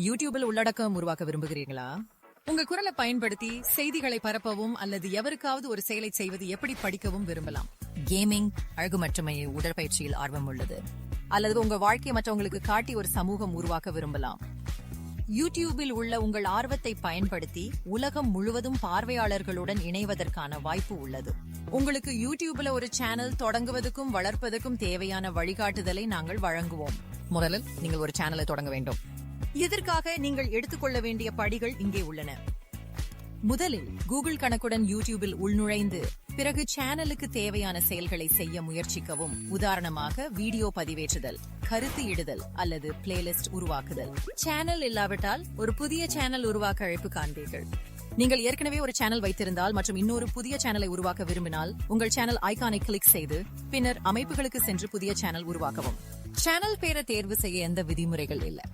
யூடியூபில் உள்ளடக்கம் உருவாக்க விரும்புகிறீர்களா? உங்க குரலை பயன்படுத்தி செய்திகளை பரப்பவும் அல்லது எவருக்காவது ஒரு செயலை செய்வது எப்படி படிக்கவும் விரும்பலாம். கேமிங், அழகு மற்றும் உடற்பயிற்சியில் ஆர்வம் உள்ளது, அல்லது உங்க வாழ்க்கையை மற்றவங்களுக்கு காட்டி ஒரு சமூகம் உருவாக்க விரும்பலாம். யூடியூபில் உள்ள உங்கள் ஆர்வத்தை பயன்படுத்தி உலகம் முழுவதும் பார்வையாளர்களுடன் இணைவதற்கான வாய்ப்பு உள்ளது. உங்களுக்கு யூடியூப்ல ஒரு சேனல் தொடங்குவதற்கும் வளர்ப்பதற்கும் தேவையான வழிகாட்டுதலை நாங்கள் வழங்குவோம். முதலில் நீங்கள் ஒரு சேனலை தொடங்க வேண்டும். இதற்காக நீங்கள் எடுத்துக்கொள்ள வேண்டிய படிகள் இங்கே உள்ளன. முதலில் கூகுள் கணக்குடன் யூடியூபில் உள்நுழைந்து பிறகு சேனலுக்கு தேவையான செயல்களை செய்ய முயற்சிக்கவும். உதாரணமாக வீடியோ பதிவேற்றுதல், கருத்து இடுதல் அல்லது பிளேலிஸ்ட் உருவாக்குதல். சேனல் இல்லாவிட்டால் ஒரு புதிய சேனல் உருவாக்க அழைப்பு காண்பீர்கள். நீங்கள் ஏற்கனவே ஒரு சேனல் வைத்திருந்தால் மற்றும் இன்னொரு புதிய சேனலை உருவாக்க விரும்பினால் உங்கள் சேனல் ஐகானை கிளிக் செய்து பின்னர் அமைப்புகளுக்கு சென்று புதிய சேனல் உருவாக்கவும். சேனல் பேரை தேர்வு செய்ய எந்த விதிமுறைகள் இல்லை.